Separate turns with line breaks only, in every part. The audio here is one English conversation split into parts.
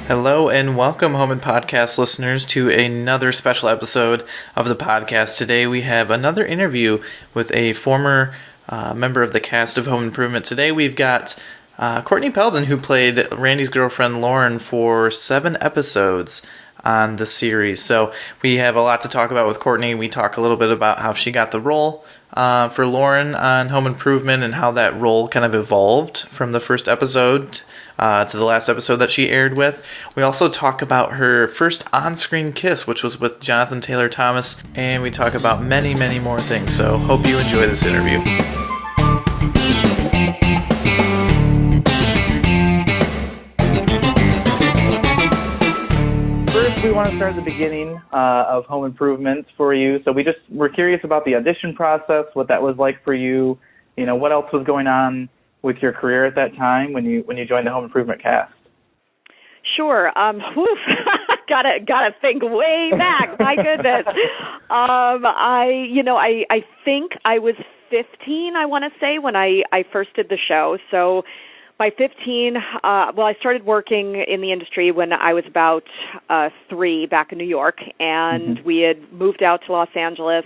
Hello and welcome, Home and Podcast listeners, to another special episode of the podcast. Today we have another interview with a former member of the cast of Home Improvement. Today we've got Courtney Peldon, who played Randy's girlfriend Lauren for 7 episodes on the series. So we have a lot to talk about with Courtney. We talk a little bit about how she got the role for Lauren on Home Improvement and how that role kind of evolved from the first episode to the last episode that she aired with. We also talk about her first on-screen kiss, which was with Jonathan Taylor Thomas, and we talk about many, many more things. So hope you enjoy this interview.
First, we want to start at the beginning of Home Improvement for you. So we're curious about the audition process, what that was like for you. You know, what else was going on with your career at that time when you joined the Home Improvement cast?
Sure. Gotta think way back. My goodness. I think I was 15, I want to say, when I first did the show. So by 15, I started working in the industry when I was about 3 back in New York, and we had moved out to Los Angeles.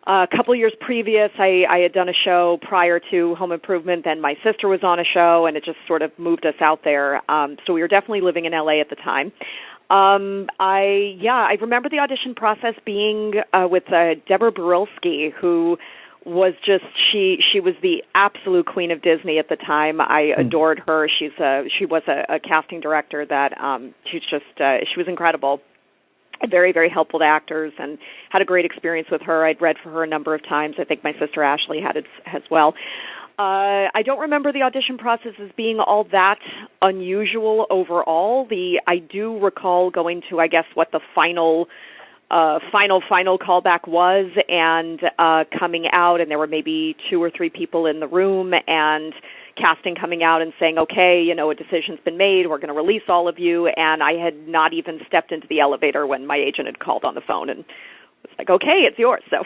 A couple years previous, I had done a show prior to Home Improvement. Then my sister was on a show, and it just sort of moved us out there. So we were definitely living in L.A. at the time. I remember the audition process being with Deborah Barilski, who was just she was the absolute queen of Disney at the time. I adored her. She was a casting director that she was incredible. Very, very helpful to actors, and had a great experience with her. I'd read for her a number of times. I think my sister Ashley had it as well. I don't remember the audition process as being all that unusual overall. I do recall going to, I guess, what the final callback was, and coming out, and there were maybe 2 or 3 people in the room, and casting coming out and saying, okay, a decision's been made, we're going to release all of you, and I had not even stepped into the elevator when my agent had called on the phone and was like, okay, it's yours. So,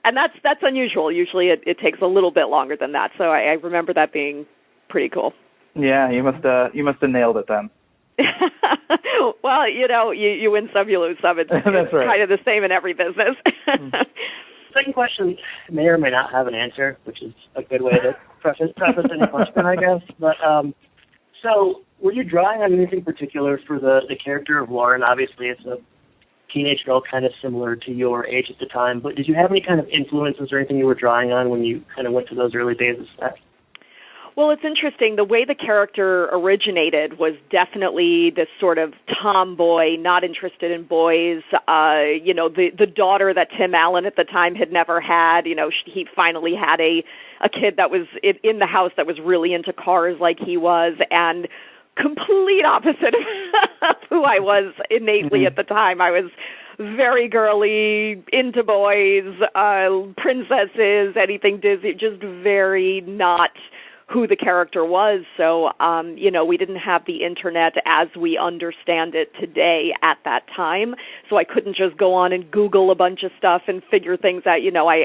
and that's unusual. Usually it takes a little bit longer than that. So I remember that being pretty cool.
Yeah, you must have nailed it then.
Well, you win some, you lose some. It's
That's right.
Kind of the same in every business.
Second question may or may not have an answer, which is a good way to preface any question, I guess. But so, were you drawing on anything particular for the character of Lauren? Obviously, it's a teenage girl, kind of similar to your age at the time. But did you have any kind of influences or anything you were drawing on when you kind of went to those early days of set?
Well, it's interesting. The way the character originated was definitely this sort of tomboy, not interested in boys, the daughter that Tim Allen at the time had never had. He finally had a kid that was in the house that was really into cars like he was, and complete opposite of who I was innately at the time. I was very girly, into boys, princesses, anything Disney, just very not who the character was. So, we didn't have the internet as we understand it today at that time. So I couldn't just go on and Google a bunch of stuff and figure things out.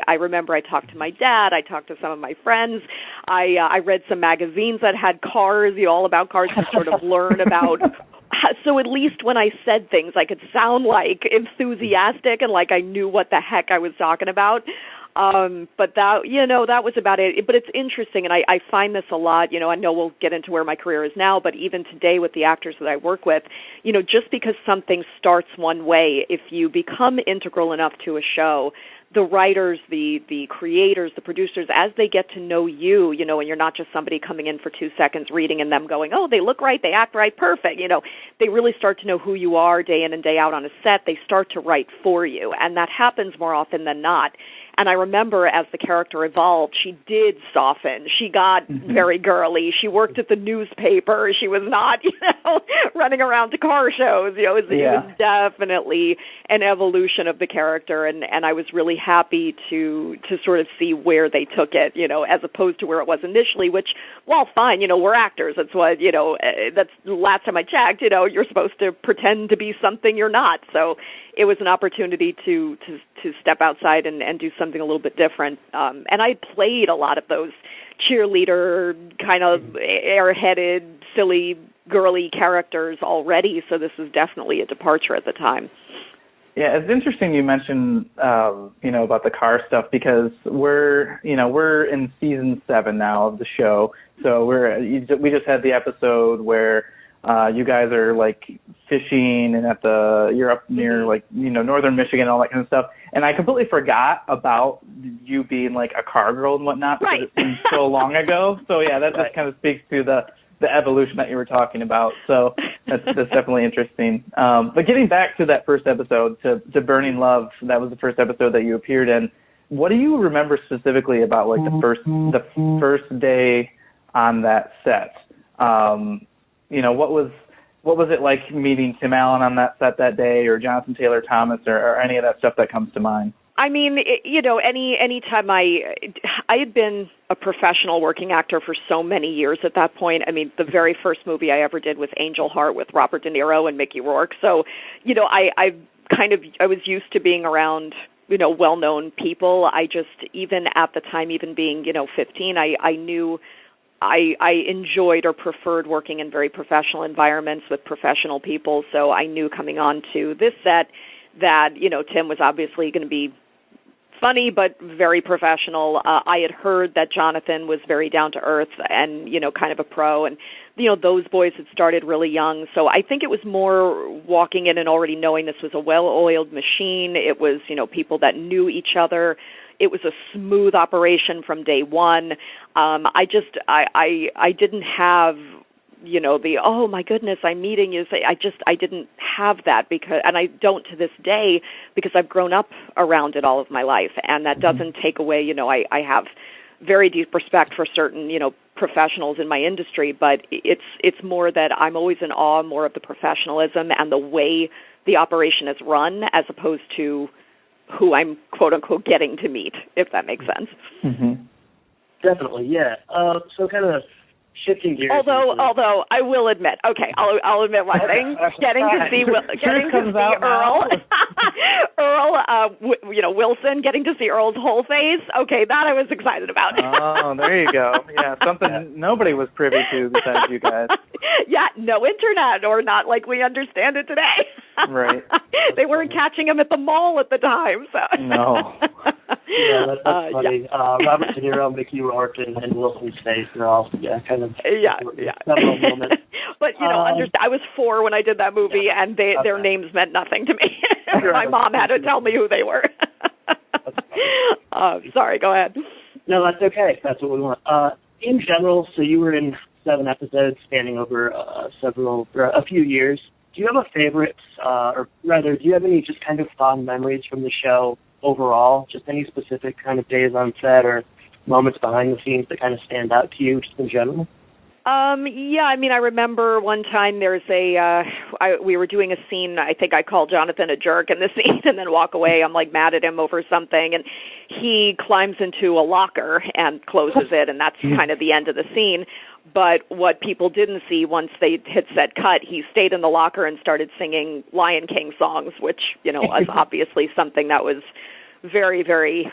I remember I talked to my dad. I talked to some of my friends. I read some magazines that had cars, all about cars, to sort of learn about. So at least when I said things, I could sound like enthusiastic and like I knew what the heck I was talking about. But that was about it. But it's interesting, and I find this a lot. I know we'll get into where my career is now, but even today with the actors that I work with, just because something starts one way, if you become integral enough to a show, the writers, the creators, the producers, as they get to know you, and you're not just somebody coming in for 2 seconds reading and them going, oh, they look right, they act right, perfect. They really start to know who you are day in and day out on a set. They start to write for you, and that happens more often than not. And I remember as the character evolved, she did soften. She got very girly. She worked at the newspaper. She was not, running around to car shows. It was definitely an evolution of the character, and I was really happy to sort of see where they took it, as opposed to where it was initially, which, well, fine, we're actors. That's what, that's the last time I checked, you're supposed to pretend to be something you're not. So it was an opportunity to step outside and do something a little bit different. And I played a lot of those cheerleader, kind of airheaded, silly, girly characters already, so this was definitely a departure at the time.
Yeah, it's interesting you mentioned, about the car stuff, because we're in season 7 now of the show. So we just had the episode where you guys are like fishing and you're up near northern Michigan and all that kind of stuff. And I completely forgot about you being like a car girl and whatnot, because it seems so long ago. So yeah, that just kind of speaks to the evolution that you were talking about. So that's definitely interesting. But getting back to that first episode, to Burning Love, that was the first episode that you appeared in. What do you remember specifically about like the first day on that set? What was it like meeting Tim Allen on that set that day, or Jonathan Taylor Thomas, or any of that stuff that comes to mind?
I mean, any time I had been a professional working actor for so many years at that point. I mean, the very first movie I ever did was Angel Heart with Robert De Niro and Mickey Rourke. So, I was used to being around, well-known people. I just, even at the time, even being, 15, I knew I enjoyed or preferred working in very professional environments with professional people. So I knew coming on to this set that, Tim was obviously going to be funny but very professional. I had heard that Jonathan was very down to earth and, kind of a pro, and, those boys had started really young. So I think it was more walking in and already knowing this was a well-oiled machine. It was, people that knew each other. It was a smooth operation from day one. I didn't have, the, oh my goodness, I'm meeting you. I didn't have that, because, and I don't to this day, because I've grown up around it all of my life, and that doesn't take away, I have very deep respect for certain, professionals in my industry, but it's more that I'm always in awe more of the professionalism and the way the operation is run, as opposed to who I'm quote unquote getting to meet, if that makes sense.
Mm-hmm.
Definitely, yeah. So kind of shifting gears.
Although I will admit, I'll admit one thing: getting to see Earl, Wilson, getting to see Earl's whole face. Okay, that I was excited about.
Oh, there you go. Yeah, something nobody was privy to besides you guys.
Yeah, no internet, or not like we understand it today.
Right.
They weren't catching him at the mall at the time, so.
No.
Yeah, that's funny. Yeah. Robert De Niro, Mickey Rourke, and Wilson's face, they're all kind of several moments.
But I was 4 when I did that movie, and their names meant nothing to me. My mom had to tell me who they were. Sorry, go ahead.
No, that's okay. That's what we want. In general, so you were in 7 episodes spanning over a few years. Do you have a favorite, or rather, do you have any just kind of fond memories from the show overall? Just any specific kind of days on set or moments behind the scenes that kind of stand out to you just in general?
Yeah, I mean, I remember one time there's we were doing a scene, I think I called Jonathan a jerk in the scene and then walk away. I'm like mad at him over something, and he climbs into a locker and closes it, and that's kind of the end of the scene. But what people didn't see once they hit set cut, he stayed in the locker and started singing Lion King songs, which, was obviously something that was very, very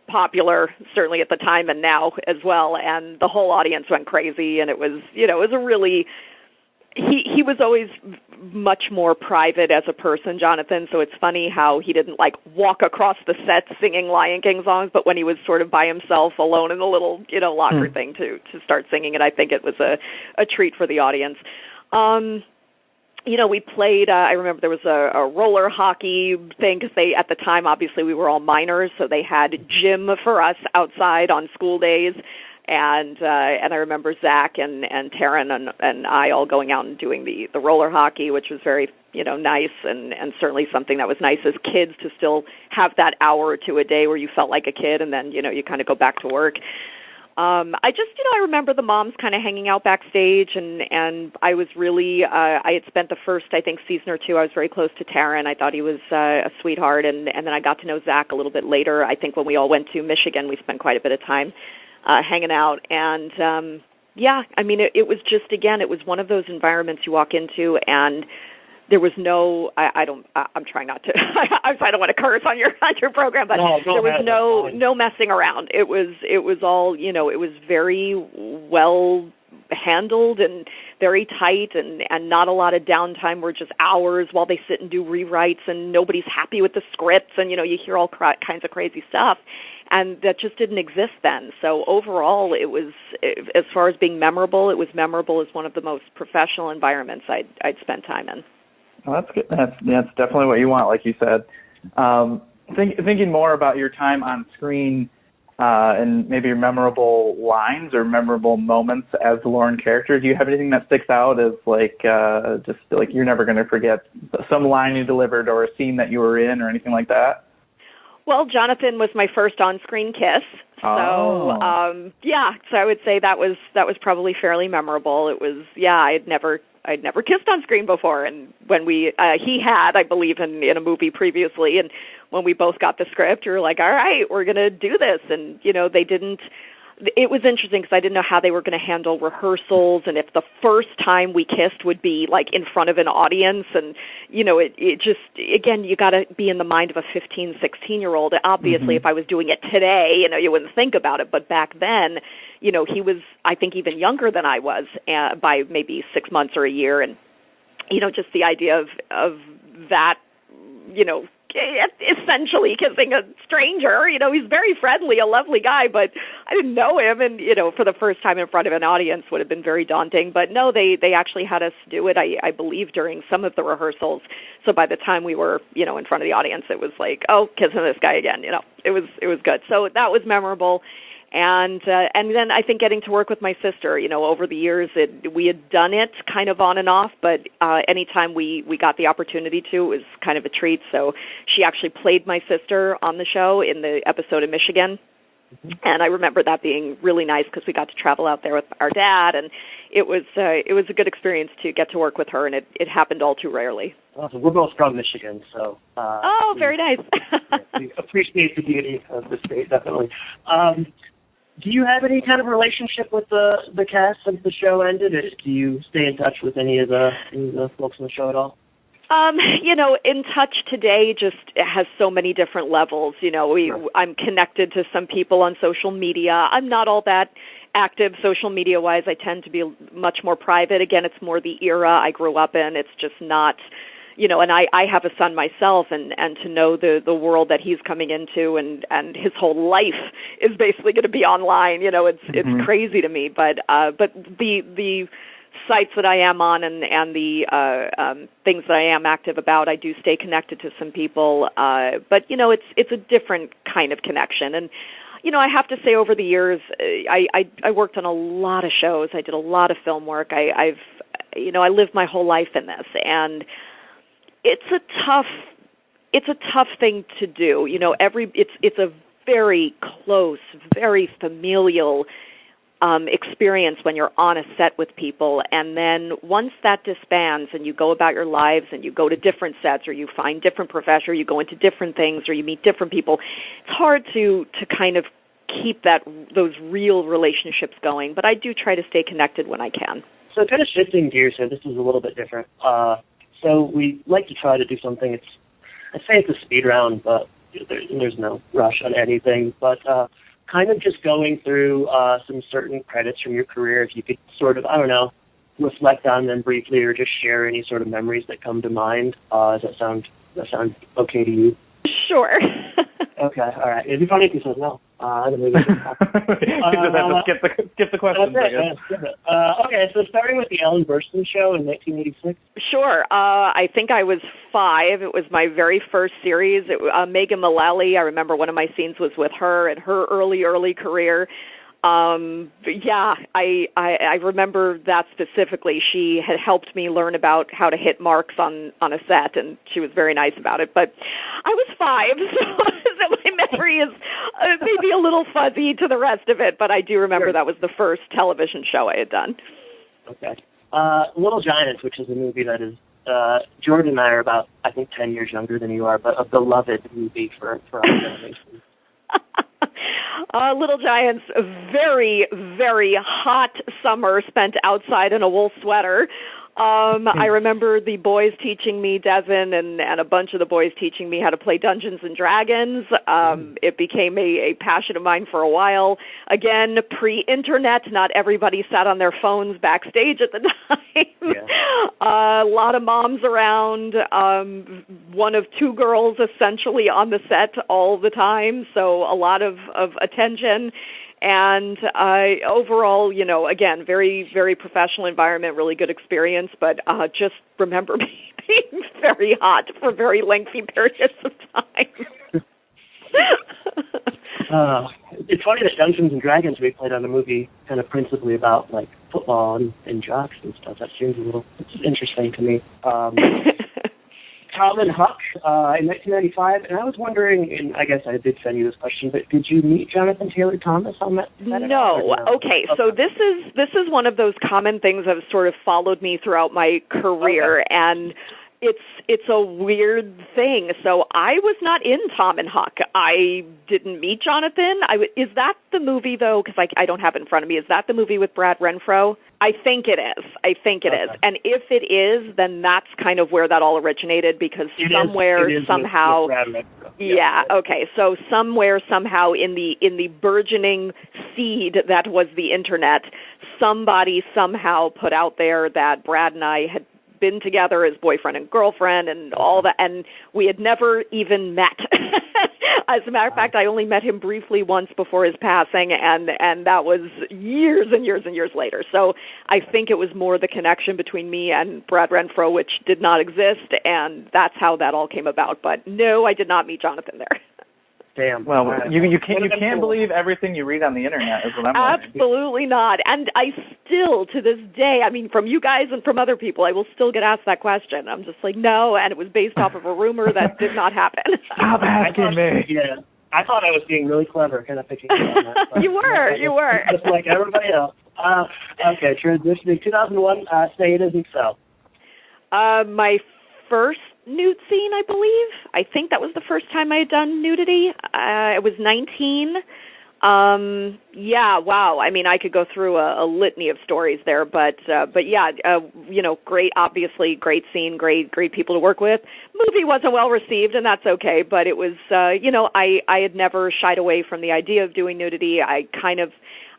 popular, certainly at the time and now as well. And the whole audience went crazy, and it was a really, he was always much more private as a person, Jonathan, so it's funny how he didn't walk across the set singing Lion King songs, but when he was sort of by himself alone in the little, locker thing to start singing it, I think it was a treat for the audience. We played, I remember there was a roller hockey thing, because at the time, obviously, we were all minors, so they had gym for us outside on school days. and I remember Zach and Taryn and I all going out and doing the roller hockey, which was very, nice, and certainly something that was nice as kids to still have that hour or two a day where you felt like a kid, and then, you kind of go back to work. I remember the moms kind of hanging out backstage, and I was really, I had spent the first, I think, season or two, I was very close to Taryn. I thought he was a sweetheart, and then I got to know Zach a little bit later. I think when we all went to Michigan, we spent quite a bit of time hanging out, and it was just, again, it was one of those environments you walk into, and there was no, I'm trying not to, I don't want to curse on your program, but there was no messing around. It was all, it was very well handled and very tight, and not a lot of downtime where just hours while they sit and do rewrites and nobody's happy with the scripts, and, you hear all kinds of crazy stuff. And that just didn't exist then. So overall, it was, as far as being memorable, it was memorable as one of the most professional environments I'd spent time in.
Well, that's good. That's definitely what you want, like you said. Thinking more about your time on screen and maybe your memorable lines or memorable moments as the Lauren character, do you have anything that sticks out as just like you're never going to forget some line you delivered or a scene that you were in or anything like that?
Well, Jonathan was my first on-screen kiss, so so I would say that was probably fairly memorable. It was, I'd never kissed on screen before, and when he had, I believe, in a movie previously, and when we both got the script, we were like, all right, we're going to do this, and they didn't. It was interesting because I didn't know how they were going to handle rehearsals, and if the first time we kissed would be like in front of an audience, and it just, again, you got to be in the mind of a 15, 16-year-old. Obviously, if I was doing it today, you wouldn't think about it, but back then, he was, I think, even younger than I was by maybe 6 months or a year, and just the idea of that, essentially kissing a stranger. He's very friendly, a lovely guy, but I didn't know him, and for the first time in front of an audience would have been very daunting. But no, they actually had us do it, I believe, during some of the rehearsals. So by the time we were in front of the audience, it was like, oh, kissing this guy again. It was good. So that was memorable. And then I think getting to work with my sister, over the years, we had done it kind of on and off, but anytime we got the opportunity to, it was kind of a treat. So she actually played my sister on the show in the episode of Michigan. And I remember that being really nice because we got to travel out there with our dad, and it was a good experience to get to work with her, and it happened all too rarely.
Awesome. We're both from Michigan, so
very nice.
We appreciate the beauty of the state, definitely. Do you have any kind of relationship with the cast since the show ended? Do you stay in touch with any of the folks on the show at all?
In touch today just has so many different levels. I'm connected to some people on social media. I'm not all that active social media-wise. I tend to be much more private. Again, it's more the era I grew up in. It's just not, and I have a son myself, and to know the world that he's coming into and his whole life is basically going to be online. It's crazy to me. But the sites that I am on and the things that I am active about, I do stay connected to some people. But it's a different kind of connection. And I have to say, over the years, I worked on a lot of shows. I did a lot of film work. I lived my whole life in this, and it's a tough thing to do. It's a very close, very familial experience when you're on a set with people, and then once that disbands and you go about your lives and you go to different sets, or you find different professions, you go into different things, or you meet different people, it's hard to kind of keep those real relationships going. But I do try to stay connected when I can.
So kind of shifting gears here, this is a little bit different. So we like to try to do something. I'd say it's a speed round, but there's no rush on anything. But kind of just going through some certain credits from your career, if you could sort of, reflect on them briefly, or just share any sort of memories that come to mind. Does that sound okay to you?
Sure.
Okay, all right. It'd be funny if you said no. Then we just have
to skip the questions.
Okay, so starting with the Ellen Burstyn show in 1986.
Sure. I think I was 5. It was my very first series. Megan Mullally, I remember one of my scenes was with her in her early career. Yeah, I remember that specifically. She had helped me learn about how to hit marks on a set, and she was very nice about it. But I was 5, so my memory is maybe a little fuzzy to the rest of it, but I do remember that was the first television show I had done.
Okay. Little Giants, which is a movie that is, Jordan and I are about, I think, 10 years younger than you are, but a beloved movie for our generation.
Little Giants, a very, very hot summer spent outside in a wool sweater. I remember the boys teaching me, Devin, and a bunch of the boys teaching me how to play Dungeons and Dragons. It became a passion of mine for a while. Again, pre-internet, not everybody sat on their phones backstage at the time. Yeah. A lot of moms around, one of 2 girls essentially on the set all the time, so a lot of attention. And overall, again, very, very professional environment, really good experience, but just remember being very hot for very lengthy periods of time.
It's funny that Dungeons and Dragons we played on the movie kind of principally about like football and jocks and stuff. That seems it's interesting to me. Tom and Huck in 1995, and I was wondering, and I guess I did send you this question, but did you meet Jonathan Taylor Thomas on that set?
No. Okay, so this is one of those common things that have sort of followed me throughout my career, and it's a weird thing. So I was not in Tom and Huck. I didn't meet Jonathan. Is that the movie, though? Because I don't have it in front of me. Is that the movie with Brad Renfro? I think it is. Is. And if it is, then that's kind of where that all originated, because somehow,
with Brad Renfro.
Yeah. Okay. So somewhere, somehow, in the burgeoning seed that was the internet, somebody somehow put out there that Brad and I had been together as boyfriend and girlfriend and all that, and we had never even met. As a matter of fact, I only met him briefly once before his passing, and that was years and years and years later. So I think it was more the connection between me and Brad Renfro, which did not exist, and that's how that all came about. But no, I did not meet Jonathan there.
Damn.
Well, you can't believe everything you read on the internet, is what I'm learning.
Absolutely not. And I still, to this day, I mean, from you guys and from other people, I will still get asked that question. I'm just like, no, and it was based off of a rumor that did not happen.
Stop asking me.
Yeah. I thought I was being really clever, kind of picking on that.
You were.
Just like everybody else. Okay, transitioning. 2001, say it isn't so.
My first nude scene, I believe. I think that was the first time I had done nudity. I was 19. Yeah, wow. I mean, I could go through a litany of stories there, but yeah, great, obviously, great scene, great people to work with. Movie wasn't well received, and that's okay, but it was, I had never shied away from the idea of doing nudity.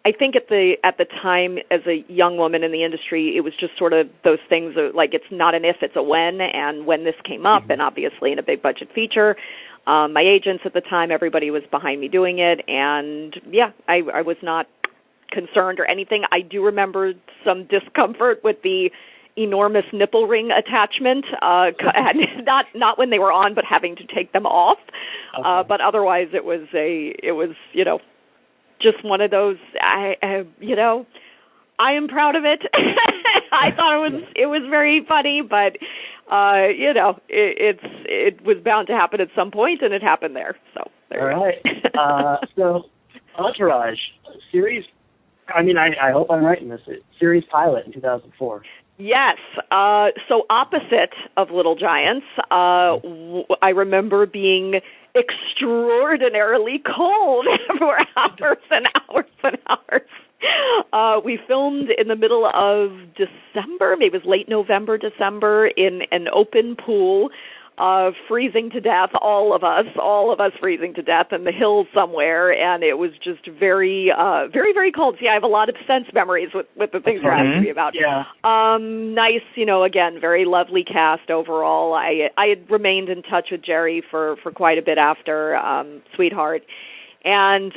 I think at the time, as a young woman in the industry, it was just sort of those things like it's not an if, it's a when. And when this came up, and obviously in a big budget feature, my agents at the time, everybody was behind me doing it. And yeah, I was not concerned or anything. I do remember some discomfort with the enormous nipple ring attachment, and not when they were on, but having to take them off. Okay. But otherwise, it was just one of those, I am proud of it. I thought it was very funny, but it was bound to happen at some point, and it happened there. So there.
All right. So Entourage series. I mean, I hope I'm right in this. Series pilot in 2004.
Yes. So opposite of Little Giants, I remember being extraordinarily cold for hours and hours and hours. We filmed in the middle of December, maybe it was late November, December, in an open pool, freezing to death, all of us freezing to death in the hills somewhere, and it was just very, very, very cold. See, I have a lot of sense memories with the things you're asking me about.
Yeah.
Nice, again, very lovely cast overall. I had remained in touch with Jerry for quite a bit after Sweetheart. And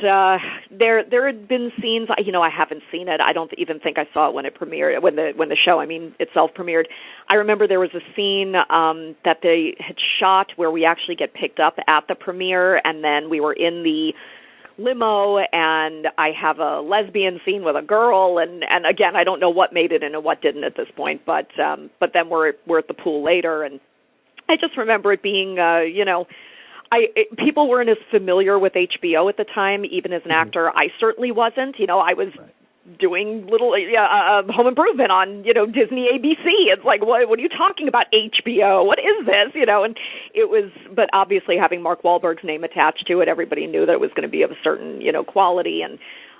there had been scenes, I haven't seen it. I don't even think I saw it when it premiered, when the show, itself premiered. I remember there was a scene that they had shot where we actually get picked up at the premiere, and then we were in the limo, and I have a lesbian scene with a girl, and again, I don't know what made it and what didn't at this point, but then we're at the pool later, and I just remember it being, people weren't as familiar with HBO at the time, even as an actor. I certainly wasn't. I was doing little Home Improvement on, Disney ABC. It's like, what are you talking about, HBO? What is this? And it was, but obviously having Mark Wahlberg's name attached to it, everybody knew that it was going to be of a certain, quality. And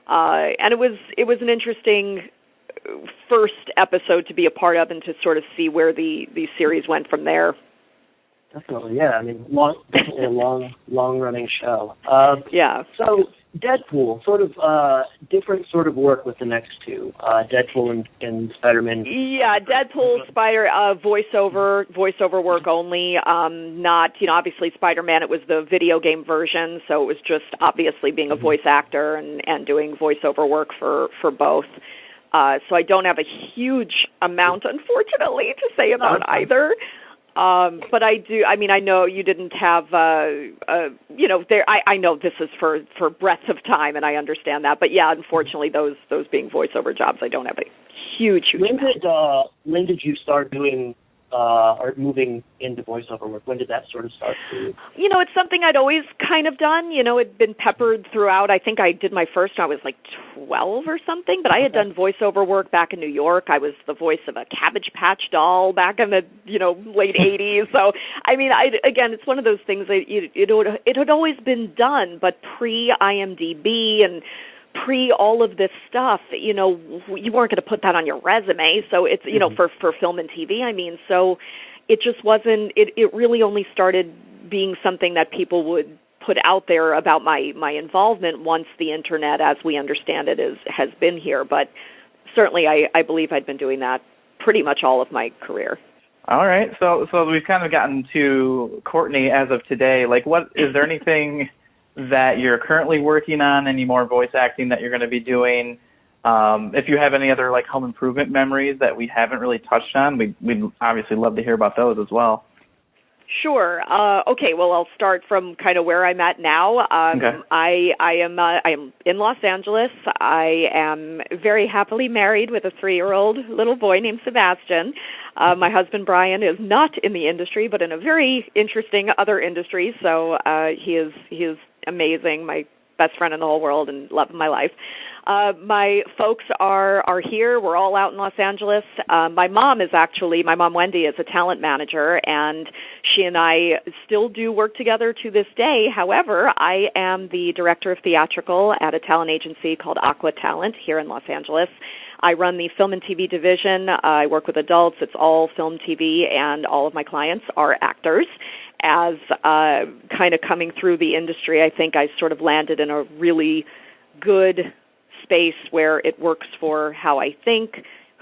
it was an interesting first episode to be a part of and to sort of see where the series went from there.
Definitely, yeah. I mean, definitely a long-running show.
Yeah.
So Deadpool, sort of different sort of work with the next two, Deadpool and Spider-Man.
Yeah, Deadpool, voiceover work only. Not, obviously Spider-Man, it was the video game version, so it was just obviously being a voice actor and doing voiceover work for both. So I don't have a huge amount, unfortunately, to say about either. But I do. I mean, I know you didn't have. I know this is for breadth of time, and I understand that. But yeah, unfortunately, those being voiceover jobs, I don't have a huge.
When did you start doing or moving into voiceover work? When did that sort of start for you?
It's something I'd always kind of done. It'd been peppered throughout. I think I did my first when I was like 12 or something, but I had done voiceover work back in New York. I was the voice of a Cabbage Patch doll back in the, late 80s. So, I mean, again, it's one of those things that it had always been done, but pre-IMDb and all of this stuff, you weren't going to put that on your resume. So it's, for film and TV, I mean, so it just wasn't, it really only started being something that people would put out there about my involvement once the internet, as we understand it, has been here. But certainly I believe I'd been doing that pretty much all of my career.
All right. So we've kind of gotten to Courtney as of today. Like, what is there anything that you're currently working on, any more voice acting that you're going to be doing? If you have any other like home improvement memories that we haven't really touched on, we'd obviously love to hear about those as well.
Sure. Okay. Well, I'll start from kind of where I'm at now.
Okay.
I am in Los Angeles. I am very happily married with a 3-year-old little boy named Sebastian. My husband Brian is not in the industry, but in a very interesting other industry. So he is amazing. My best friend in the whole world and love of my life. My folks are here. We're all out in Los Angeles. My mom Wendy, is a talent manager, and she and I still do work together to this day. However, I am the director of theatrical at a talent agency called Aqua Talent here in Los Angeles. I run the film and TV division. I work with adults. It's all film, TV, and all of my clients are actors. As kind of coming through the industry, I think I sort of landed in a really good space where it works for how I think,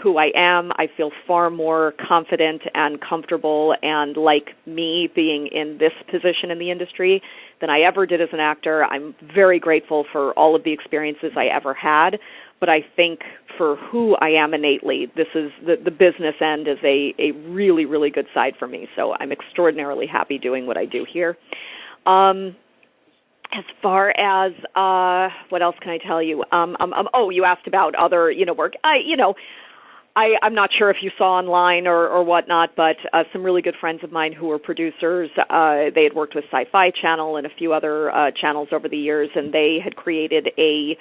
who I am. I feel far more confident and comfortable and like me being in this position in the industry than I ever did as an actor. I'm very grateful for all of the experiences I ever had, but I think for who I am innately, this is the business end is a really, really good side for me. So I'm extraordinarily happy doing what I do here. As far as what else can I tell you? You asked about other work. I'm not sure if you saw online or whatnot, but some really good friends of mine who were producers, they had worked with Sci-Fi Channel and a few other channels over the years, and they had created a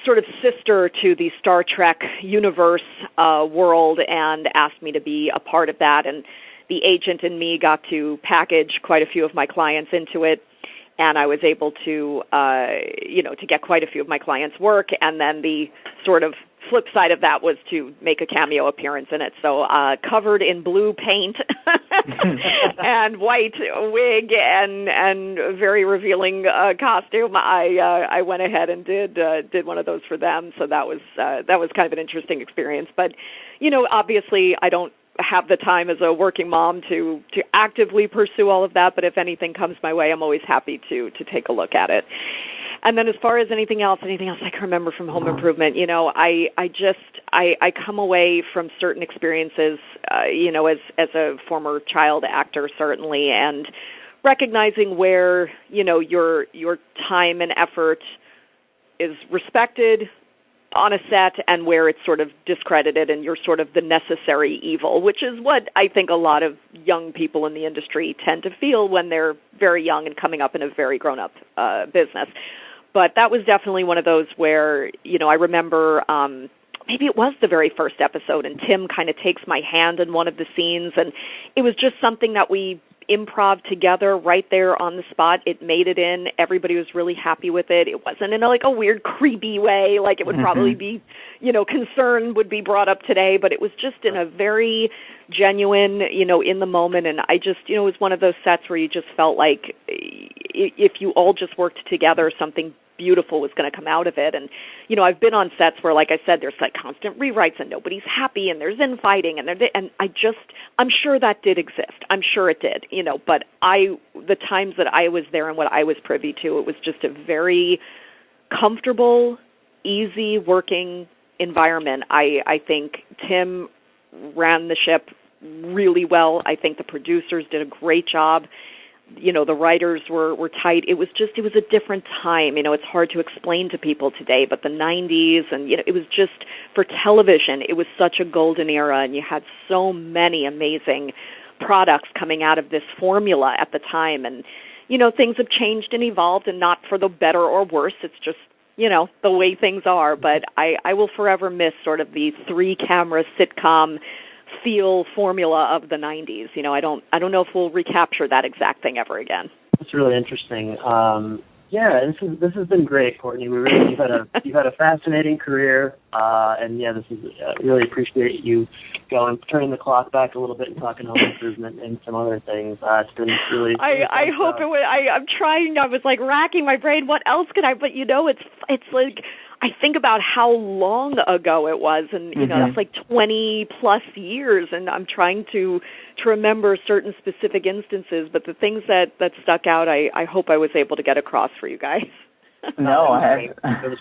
sort of sister to the Star Trek universe world and asked me to be a part of that. And the agent and me got to package quite a few of my clients into it. And I was able to, to get quite a few of my clients' work. And then the sort of flip side of that was to make a cameo appearance in it. So covered in blue paint and white wig and very revealing costume, I went ahead and did one of those for them. So that was kind of an interesting experience. But obviously I don't have the time as a working mom to actively pursue all of that, but if anything comes my way, I'm always happy to take a look at it. And then as far as anything else I can remember from Home Improvement, I come away from certain experiences, as a former child actor certainly, and recognizing where, your time and effort is respected on a set and where it's sort of discredited and you're sort of the necessary evil, which is what I think a lot of young people in the industry tend to feel when they're very young and coming up in a very grown-up business. But that was definitely one of those where, I remember maybe it was the very first episode, and Tim kind of takes my hand in one of the scenes, and it was just something that we improv together right there on the spot. It made it in. Everybody was really happy with it. It wasn't in a weird creepy way, like it would probably be, concern would be brought up today, but it was just in a very genuine, in the moment. And I just, it was one of those sets where you just felt like if you all just worked together, something beautiful was going to come out of it. And, I've been on sets where, like I said, there's constant rewrites and nobody's happy and there's infighting and I'm sure that did exist. I'm sure it did, but the times that I was there and what I was privy to, it was just a very comfortable, easy working environment. I think Tim ran the ship really well. I think the producers did a great job. The writers were tight. It was a different time. It's hard to explain to people today, but the 90s and, it was just, for television, it was such a golden era, and you had so many amazing products coming out of this formula at the time. And, things have changed and evolved, and not for the better or worse. It's just, the way things are. But I will forever miss sort of the 3-camera sitcom feel formula of the 90s. I don't know if we'll recapture that exact thing ever again.
That's really interesting. This has been great, Courtney. You've had a fascinating career, and this is really appreciate you turning the clock back a little bit and talking home improvement and some other things. It's been really.
I hope it would. I'm trying. I was racking my brain. What else could I? But it's like. I think about how long ago it was, and that's 20 plus years, and I'm trying to remember certain specific instances, but the things that stuck out, I hope I was able to get across for you guys.
No,
it was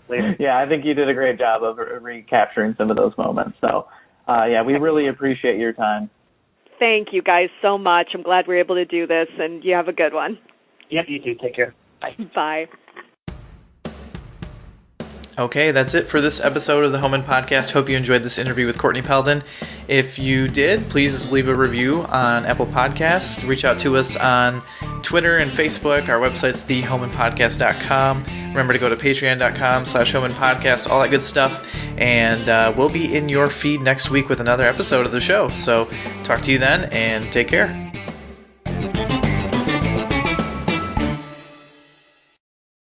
great.
Yeah, I think you did a great job of recapturing some of those moments. So, we really appreciate your time.
Thank you guys so much. I'm glad we're able to do this, and you have a good one.
Yep, you too. Take care. Bye.
Bye.
Okay, that's it for this episode of the Home Podcast. Hope you enjoyed this interview with Courtney Peldon. If you did, please leave a review on Apple Podcasts. Reach out to us on Twitter and Facebook. Our website's thehomandpodcast.com. Remember to go to patreon.com/homandpodcast, all that good stuff. And we'll be in your feed next week with another episode of the show. So talk to you then, and take care.